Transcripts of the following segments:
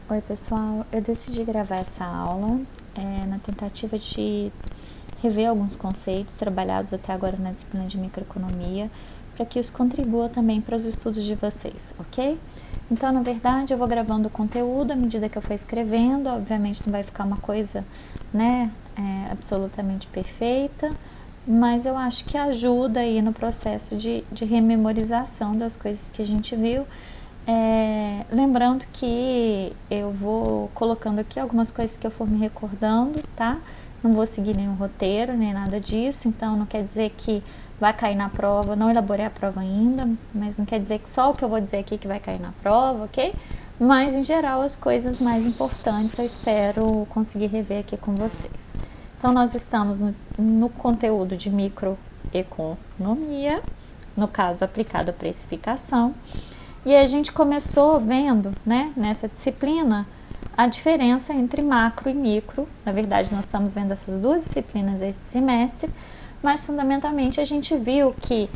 Oi pessoal, eu decidi gravar essa aula na tentativa de rever alguns conceitos trabalhados até agora na disciplina de microeconomia, para que isso contribua também para os estudos de vocês, ok? Então, na verdade, eu vou gravando o conteúdo à medida que eu for escrevendo, obviamente não vai ficar uma coisa, absolutamente perfeita, mas eu acho que ajuda aí no processo de rememorização das coisas que a gente viu. Lembrando que eu vou colocando aqui algumas coisas que eu for me recordando, tá? Não vou seguir nenhum roteiro, nem nada disso, então não quer dizer que vai cair na prova, não elaborei a prova ainda, mas não quer dizer que só o que eu vou dizer aqui que vai cair na prova, ok? Mas, em geral, as coisas mais importantes eu espero conseguir rever aqui com vocês. Então, nós estamos no conteúdo de microeconomia, no caso, aplicado à precificação. E a gente começou vendo, nessa disciplina, a diferença entre macro e micro. Na verdade, nós estamos vendo essas duas disciplinas este semestre, mas fundamentalmente a gente viu que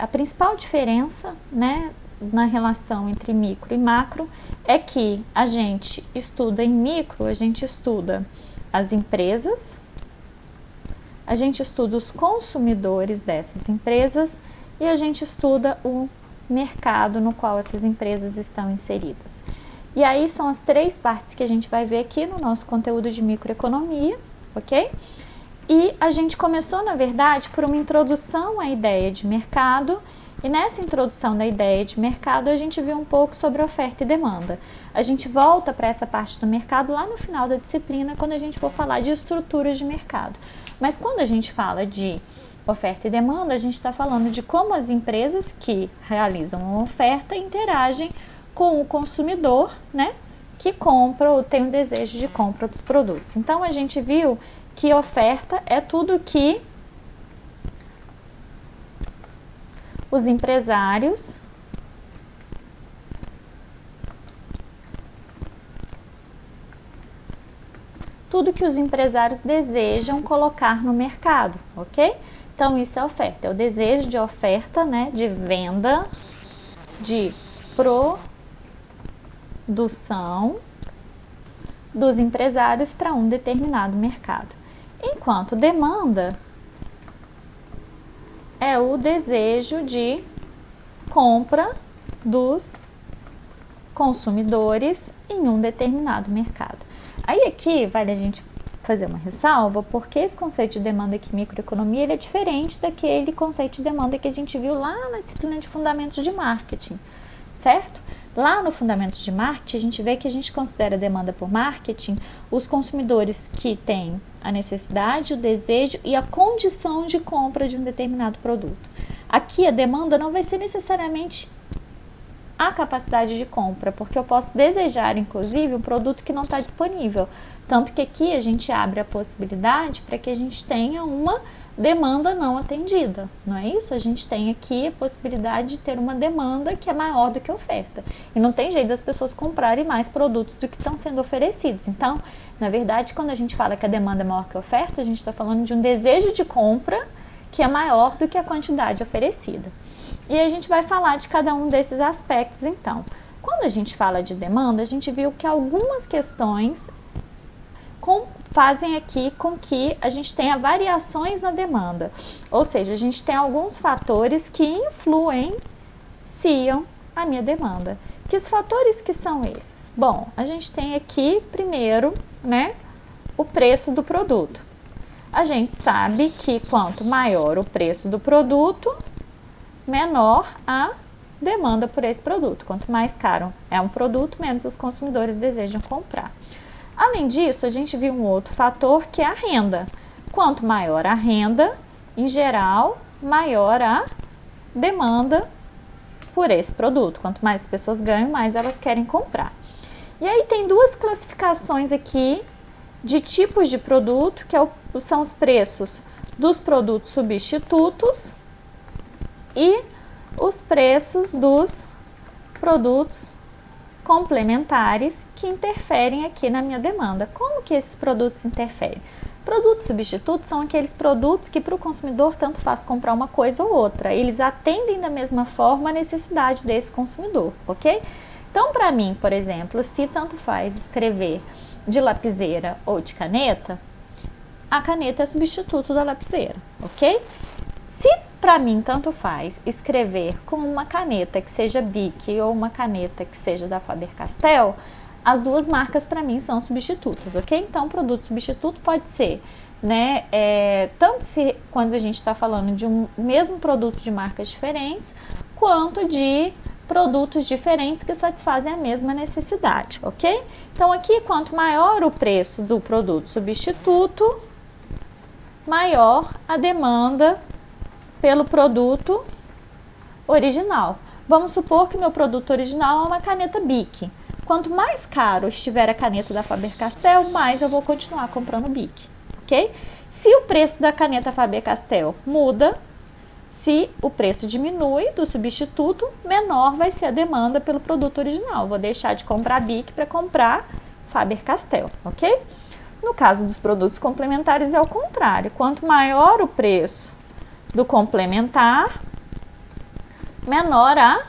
a principal diferença, na relação entre micro e macro é que a gente estuda em micro, a gente estuda as empresas, a gente estuda os consumidores dessas empresas e a gente estuda o mercado no qual essas empresas estão inseridas. E aí são as três partes que a gente vai ver aqui no nosso conteúdo de microeconomia, ok? E a gente começou, na verdade, por uma introdução à ideia de mercado, e nessa introdução da ideia de mercado a gente viu um pouco sobre oferta e demanda. A gente volta para essa parte do mercado lá no final da disciplina, quando a gente for falar de estruturas de mercado. Mas quando a gente fala de oferta e demanda, a gente está falando de como as empresas que realizam a oferta interagem com o consumidor, que compra ou tem o desejo de compra dos produtos. Então, a gente viu que oferta é tudo que os empresários desejam colocar no mercado, ok? Então, isso é oferta, é o desejo de oferta, de venda, de produção dos empresários para um determinado mercado. Enquanto demanda é o desejo de compra dos consumidores em um determinado mercado. Aí aqui vale a gente fazer uma ressalva, porque esse conceito de demanda aqui em microeconomia ele é diferente daquele conceito de demanda que a gente viu lá na disciplina de fundamentos de marketing, certo? Lá no fundamentos de marketing, a gente vê que a gente considera demanda por marketing os consumidores que têm a necessidade, o desejo e a condição de compra de um determinado produto. Aqui a demanda não vai ser necessariamente a capacidade de compra, porque eu posso desejar, inclusive, um produto que não está disponível. Tanto que aqui a gente abre a possibilidade para que a gente tenha uma demanda não atendida, não é isso? A gente tem aqui a possibilidade de ter uma demanda que é maior do que a oferta. E não tem jeito das pessoas comprarem mais produtos do que estão sendo oferecidos. Então, na verdade, quando a gente fala que a demanda é maior que a oferta, a gente está falando de um desejo de compra que é maior do que a quantidade oferecida. E a gente vai falar de cada um desses aspectos, então. Quando a gente fala de demanda, a gente viu que algumas questões fazem aqui com que a gente tenha variações na demanda. Ou seja, a gente tem alguns fatores que influenciam a minha demanda. Que fatores que são esses? Bom, a gente tem aqui, primeiro, o preço do produto. A gente sabe que quanto maior o preço do produto, menor a demanda por esse produto. Quanto mais caro é um produto, menos os consumidores desejam comprar. Além disso, a gente viu um outro fator que é a renda. Quanto maior a renda, em geral, maior a demanda por esse produto. Quanto mais as pessoas ganham, mais elas querem comprar. E aí tem duas classificações aqui de tipos de produto, que são os preços dos produtos substitutos e os preços dos produtos complementares que interferem aqui na minha demanda. Como que esses produtos interferem? Produtos substitutos são aqueles produtos que para o consumidor tanto faz comprar uma coisa ou outra. Eles atendem da mesma forma a necessidade desse consumidor, ok? Então, para mim, por exemplo, se tanto faz escrever de lapiseira ou de caneta, a caneta é substituto da lapiseira, ok? Se para mim tanto faz escrever com uma caneta que seja Bic ou uma caneta que seja da Faber-Castell, as duas marcas para mim são substitutas, ok? Então, produto substituto pode ser, né, tanto se quando a gente está falando de um mesmo produto de marcas diferentes, quanto de produtos diferentes que satisfazem a mesma necessidade, ok? Então, aqui, quanto maior o preço do produto substituto, maior a demanda pelo produto original. Vamos supor que meu produto original é uma caneta Bic. Quanto mais caro estiver a caneta da Faber-Castell, mais eu vou continuar comprando Bic, ok? Se o preço da caneta Faber-Castell muda, se o preço diminui do substituto, menor vai ser a demanda pelo produto original. Vou deixar de comprar Bic para comprar Faber-Castell, ok? No caso dos produtos complementares é o contrário. Quanto maior o preço do complementar, menor a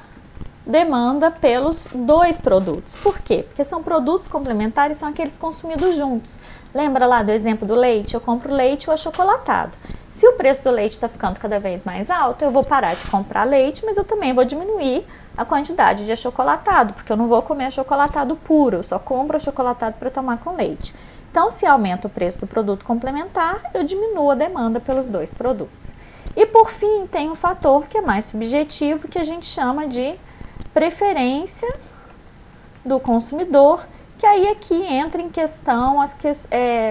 demanda pelos dois produtos. Por quê? Porque são produtos complementares, são aqueles consumidos juntos. Lembra lá do exemplo do leite? Eu compro leite ou achocolatado. Se o preço do leite está ficando cada vez mais alto, eu vou parar de comprar leite, mas eu também vou diminuir a quantidade de achocolatado, porque eu não vou comer achocolatado puro, eu só compro achocolatado para tomar com leite. Então, se aumenta o preço do produto complementar, eu diminuo a demanda pelos dois produtos. E por fim, tem um fator que é mais subjetivo, que a gente chama de preferência do consumidor, que aí aqui entra em questão as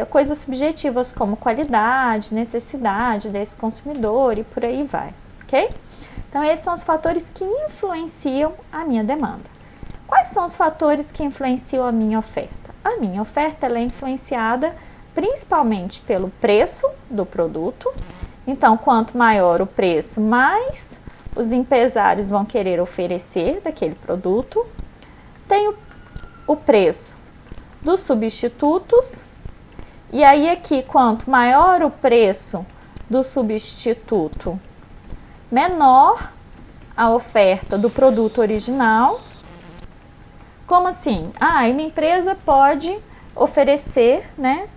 coisas subjetivas como qualidade, necessidade desse consumidor e por aí vai, ok? Então, esses são os fatores que influenciam a minha demanda. Quais são os fatores que influenciam a minha oferta? A minha oferta ela é influenciada principalmente pelo preço do produto. Então, quanto maior o preço, mais os empresários vão querer oferecer daquele produto. Tem o preço dos substitutos. E aí aqui, quanto maior o preço do substituto, menor a oferta do produto original. Como assim? Uma empresa pode oferecer, né?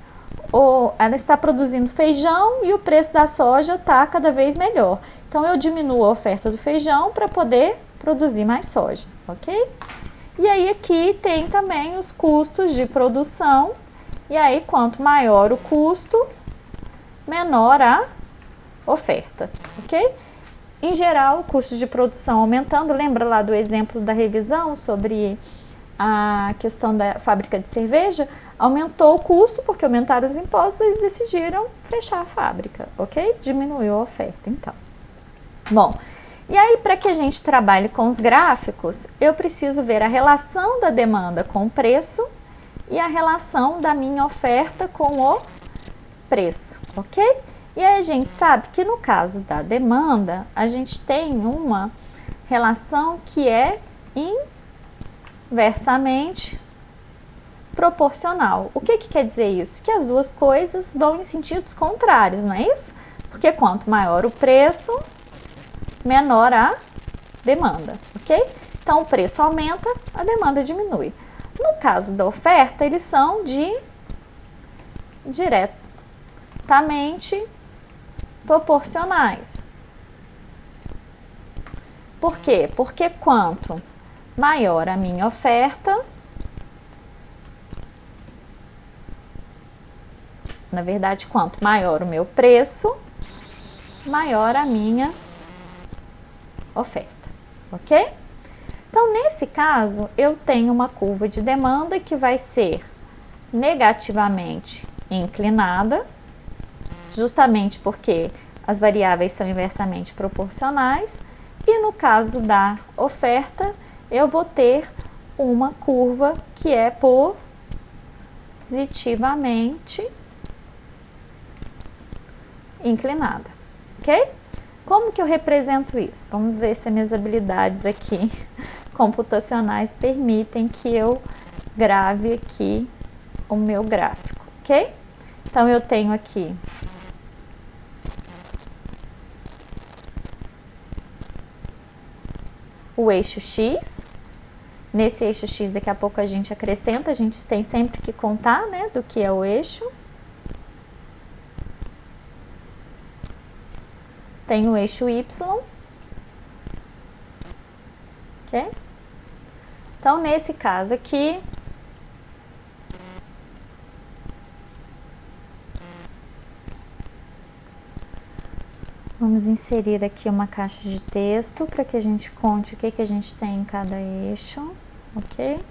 Ou ela está produzindo feijão e o preço da soja está cada vez melhor. Então, eu diminuo a oferta do feijão para poder produzir mais soja, ok? E aí, aqui tem também os custos de produção. E aí, quanto maior o custo, menor a oferta, ok? Em geral, o custo de produção aumentando. Lembra lá do exemplo da revisão sobre a questão da fábrica de cerveja? Aumentou o custo porque aumentaram os impostos, eles decidiram fechar a fábrica, ok? Diminuiu a oferta, então. Bom, e aí para que a gente trabalhe com os gráficos, eu preciso ver a relação da demanda com o preço e a relação da minha oferta com o preço, ok? E aí a gente sabe que no caso da demanda, a gente tem uma relação que é inversamente proporcional. O que quer dizer isso? Que as duas coisas vão em sentidos contrários, não é isso? Porque quanto maior o preço, menor a demanda, ok? Então, o preço aumenta, a demanda diminui. No caso da oferta, eles são diretamente proporcionais. Por quê? Porque quanto maior a minha oferta, na verdade, quanto maior o meu preço, maior a minha oferta, ok? Então, nesse caso, eu tenho uma curva de demanda que vai ser negativamente inclinada, justamente porque as variáveis são inversamente proporcionais, e no caso da oferta, eu vou ter uma curva que é positivamente inclinada, ok? Como que eu represento isso? Vamos ver se as minhas habilidades aqui computacionais permitem que eu grave aqui o meu gráfico, ok? Então, eu tenho aqui o eixo X, Nesse eixo X, daqui a pouco a gente acrescenta, a gente tem sempre que contar, né, do que é o eixo. Tem o eixo Y, ok? Então, nesse caso aqui, vamos inserir aqui uma caixa de texto para que a gente conte o que a gente tem em cada eixo, ok?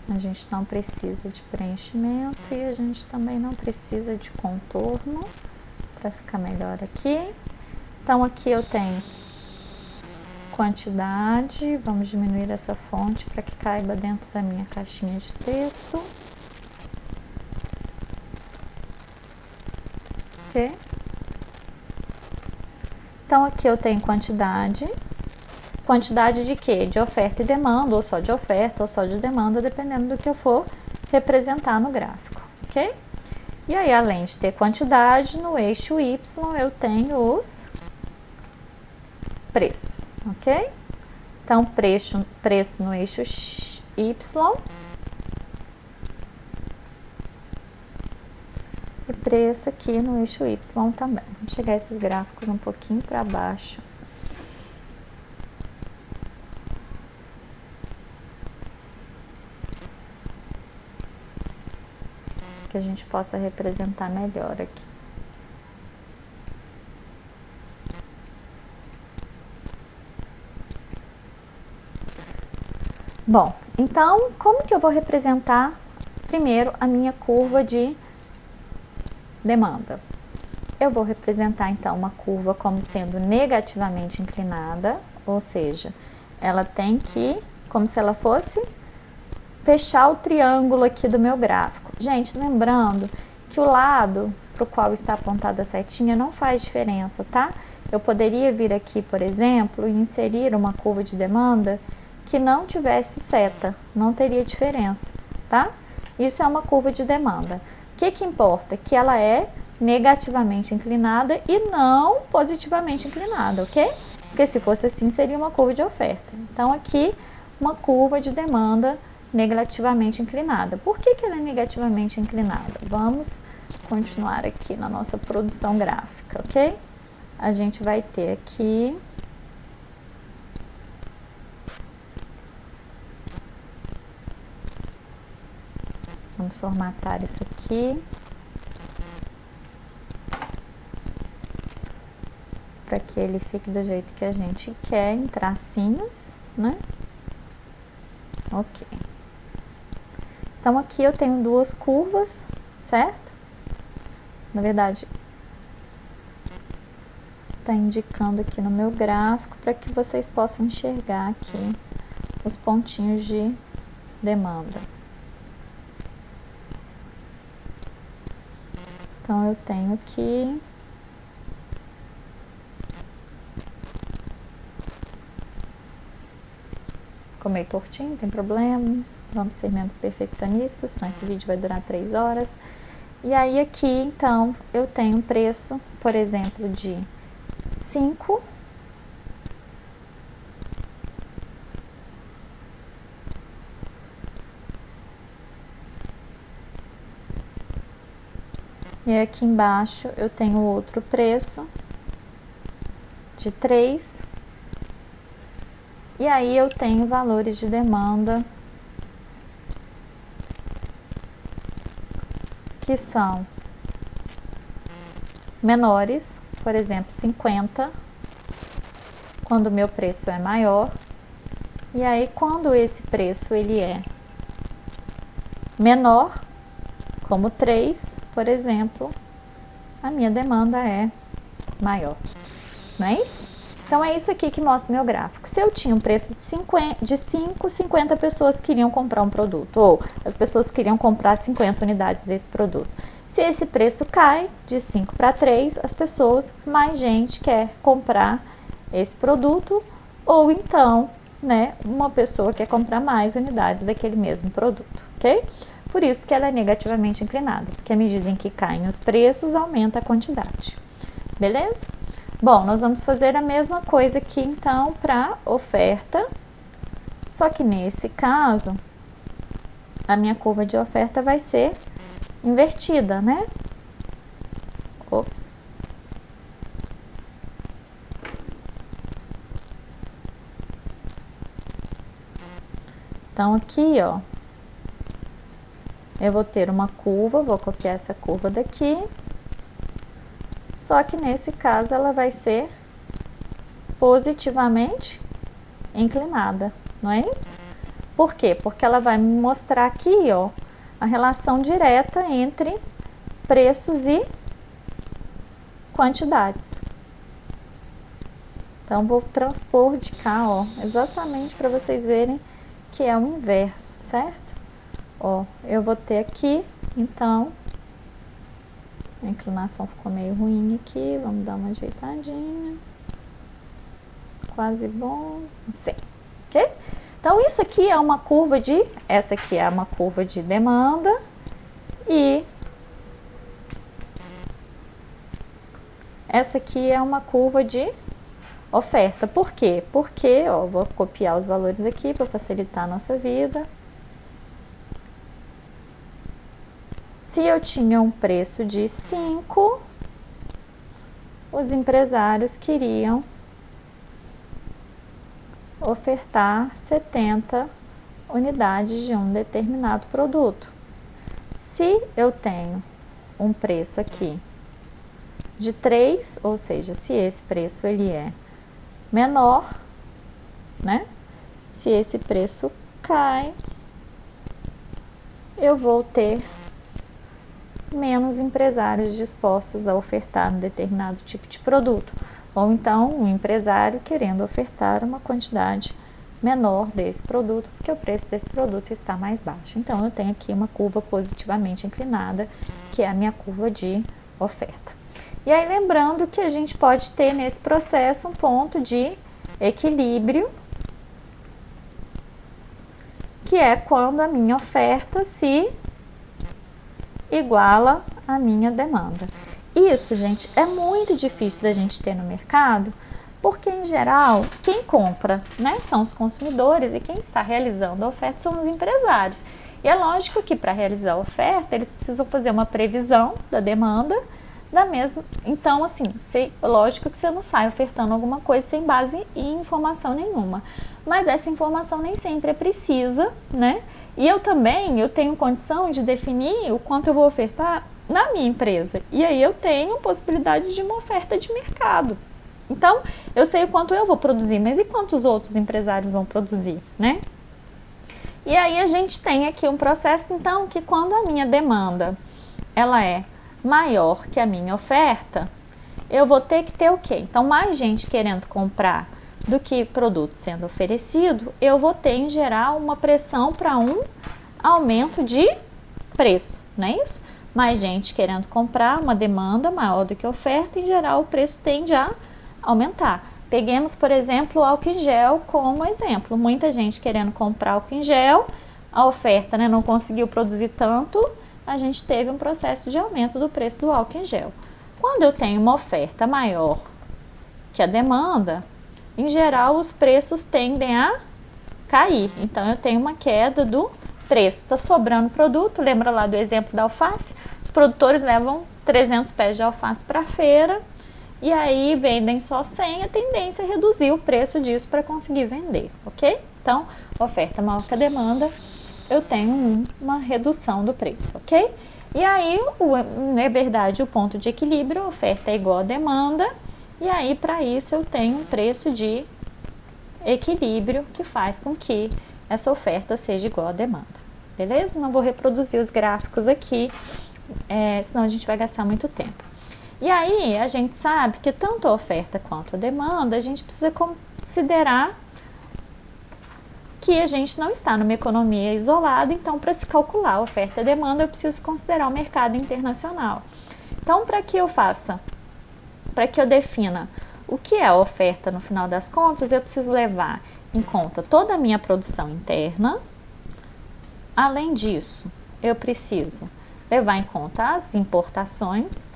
A gente não precisa de preenchimento e a gente também não precisa de contorno para ficar melhor aqui. Então, aqui eu tenho quantidade, vamos diminuir essa fonte para que caiba dentro da minha caixinha de texto. Ok? Então, aqui eu tenho quantidade. Quantidade de quê? De oferta e demanda, ou só de oferta, ou só de demanda, dependendo do que eu for representar no gráfico, ok? E aí, além de ter quantidade, no eixo Y eu tenho os preços, ok? Então, preço no eixo Y e preço aqui no eixo Y também. Vamos chegar esses gráficos um pouquinho para baixo. Que a gente possa representar melhor aqui. Bom, então, como que eu vou representar primeiro a minha curva de demanda? Eu vou representar, então, uma curva como sendo negativamente inclinada, ou seja, ela tem que, como se ela fosse fechar o triângulo aqui do meu gráfico. Gente, lembrando que o lado para o qual está apontada a setinha não faz diferença, tá? Eu poderia vir aqui, por exemplo, e inserir uma curva de demanda que não tivesse seta, não teria diferença, tá? Isso é uma curva de demanda. O que importa? Que ela é negativamente inclinada e não positivamente inclinada, ok? Porque se fosse assim, seria uma curva de oferta. Então, aqui, uma curva de demanda negativamente inclinada. Por que ela é negativamente inclinada? Vamos continuar aqui na nossa produção gráfica, ok? A gente vai ter aqui vamos formatar isso aqui para que ele fique do jeito que a gente quer, em tracinhos, né? Ok. Então, aqui eu tenho duas curvas, certo? Na verdade, está indicando aqui no meu gráfico para que vocês possam enxergar aqui os pontinhos de demanda. Então, eu tenho aqui ficou meio tortinho, não tem problema. Vamos ser menos perfeccionistas, senão esse vídeo vai durar 3 horas. E aí aqui, então, eu tenho um preço, por exemplo, de 5. E aqui embaixo eu tenho outro preço de 3. E aí eu tenho valores de demanda que são menores, por exemplo, 50, quando o meu preço é maior. E aí, quando esse preço ele é menor, como 3, por exemplo, a minha demanda é maior. Não é isso? Então, é isso aqui que mostra meu gráfico. Se eu tinha um preço de 5, 50 pessoas queriam comprar um produto, ou as pessoas queriam comprar 50 unidades desse produto. Se esse preço cai de 5 para 3, as pessoas, mais gente quer comprar esse produto, ou então, né, uma pessoa quer comprar mais unidades daquele mesmo produto, ok? Por isso que ela é negativamente inclinada, porque à medida em que caem os preços, aumenta a quantidade. Beleza? Bom, nós vamos fazer a mesma coisa aqui, então, para oferta, só que nesse caso, a minha curva de oferta vai ser invertida, né? Ops. Então, aqui, ó, eu vou ter uma curva, vou copiar essa curva daqui, só que nesse caso ela vai ser positivamente inclinada, não é isso? Por quê? Porque ela vai me mostrar aqui, ó, a relação direta entre preços e quantidades. Então, vou transpor de cá, ó, exatamente para vocês verem que é o inverso, certo? Ó, eu vou ter aqui, então, a inclinação ficou meio ruim aqui, vamos dar uma ajeitadinha. Quase bom, não sei, ok? Então, isso aqui é uma curva de, essa aqui é uma curva de demanda e essa aqui é uma curva de oferta. Por quê? Porque, ó, vou copiar os valores aqui para facilitar a nossa vida. Se eu tinha um preço de 5, os empresários queriam ofertar 70 unidades de um determinado produto. Se eu tenho um preço aqui de 3, ou seja, se esse preço ele é menor, né? Se esse preço cai, eu vou ter menos empresários dispostos a ofertar um determinado tipo de produto, ou então um empresário querendo ofertar uma quantidade menor desse produto, porque o preço desse produto está mais baixo. Então, eu tenho aqui uma curva positivamente inclinada, que é a minha curva de oferta. E aí, lembrando que a gente pode ter nesse processo um ponto de equilíbrio, que é quando a minha oferta se iguala à minha demanda. Isso, gente, é muito difícil da gente ter no mercado, porque em geral, quem compra, né, são os consumidores e quem está realizando a oferta são os empresários. E é lógico que para realizar a oferta, eles precisam fazer uma previsão da demanda da mesma. Então, assim, lógico que você não sai ofertando alguma coisa sem base em informação nenhuma. Mas essa informação nem sempre é precisa, né? E eu tenho condição de definir o quanto eu vou ofertar na minha empresa. E aí eu tenho possibilidade de uma oferta de mercado. Então, eu sei o quanto eu vou produzir, mas e quantos outros empresários vão produzir, né? E aí a gente tem aqui um processo, então, que quando a minha demanda, ela é maior que a minha oferta, eu vou ter que ter o quê? Então, mais gente querendo comprar do que produto sendo oferecido, eu vou ter, em geral, uma pressão para um aumento de preço, não é isso? Mais gente querendo comprar, uma demanda maior do que a oferta, em geral, o preço tende a aumentar. Peguemos, por exemplo, o álcool em gel como exemplo. Muita gente querendo comprar álcool em gel, a oferta, né, não conseguiu produzir tanto, a gente teve um processo de aumento do preço do álcool em gel. Quando eu tenho uma oferta maior que a demanda, em geral, os preços tendem a cair. Então, eu tenho uma queda do preço. Está sobrando produto, lembra lá do exemplo da alface? Os produtores levam 300 pés de alface para a feira e aí vendem só 100, a tendência é reduzir o preço disso para conseguir vender, ok? Então, oferta maior que a demanda, eu tenho uma redução do preço, ok? E aí, é verdade, o ponto de equilíbrio, a oferta é igual à demanda, e aí, para isso, eu tenho um preço de equilíbrio que faz com que essa oferta seja igual à demanda, beleza? Não vou reproduzir os gráficos aqui, senão a gente vai gastar muito tempo. E aí, a gente sabe que tanto a oferta quanto a demanda, a gente precisa considerar que a gente não está numa economia isolada, então, para se calcular a oferta e a demanda, eu preciso considerar o mercado internacional. Então, para que eu defina o que é a oferta no final das contas, eu preciso levar em conta toda a minha produção interna. Além disso, eu preciso levar em conta as importações.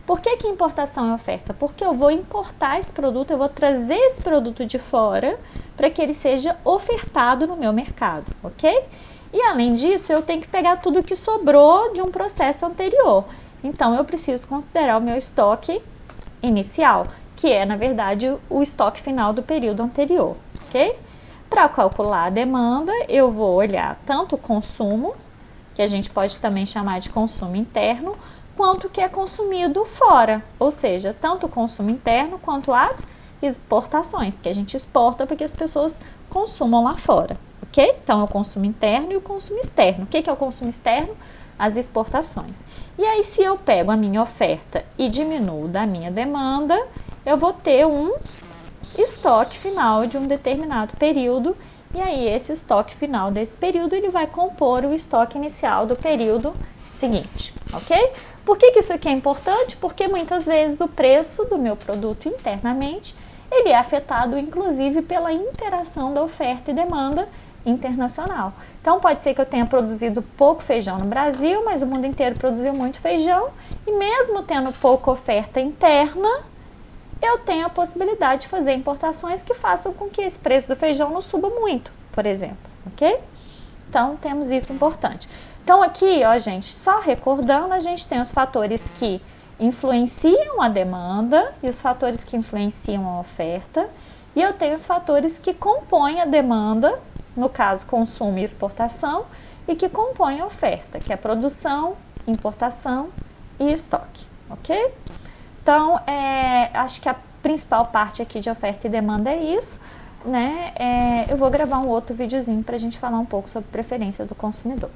Por que importação é oferta? Porque eu vou importar esse produto, eu vou trazer esse produto de fora para que ele seja ofertado no meu mercado, ok? E além disso, eu tenho que pegar tudo que sobrou de um processo anterior. Então, eu preciso considerar o meu estoque inicial, que é, na verdade, o estoque final do período anterior, ok? Para calcular a demanda, eu vou olhar tanto o consumo, que a gente pode também chamar de consumo interno, quanto o que é consumido fora, ou seja, tanto o consumo interno quanto as exportações, que a gente exporta para que as pessoas consumam lá fora, ok? Então, é o consumo interno e o consumo externo. O que é o consumo externo? As exportações. E aí, se eu pego a minha oferta e diminuo da minha demanda, eu vou ter um estoque final de um determinado período, e aí esse estoque final desse período, ele vai compor o estoque inicial do período seguinte, ok? Por que isso aqui é importante? Porque muitas vezes o preço do meu produto internamente, ele é afetado inclusive pela interação da oferta e demanda internacional. Então pode ser que eu tenha produzido pouco feijão no Brasil, mas o mundo inteiro produziu muito feijão, e mesmo tendo pouca oferta interna, eu tenho a possibilidade de fazer importações que façam com que esse preço do feijão não suba muito, por exemplo, ok? Então temos isso importante. Então aqui, ó, gente, só recordando, a gente tem os fatores que influenciam a demanda e os fatores que influenciam a oferta, e eu tenho os fatores que compõem a demanda, no caso consumo e exportação, e que compõem a oferta, que é produção, importação e estoque, ok? Então, acho que a principal parte aqui de oferta e demanda é isso, né? Eu vou gravar um outro videozinho para a gente falar um pouco sobre preferência do consumidor.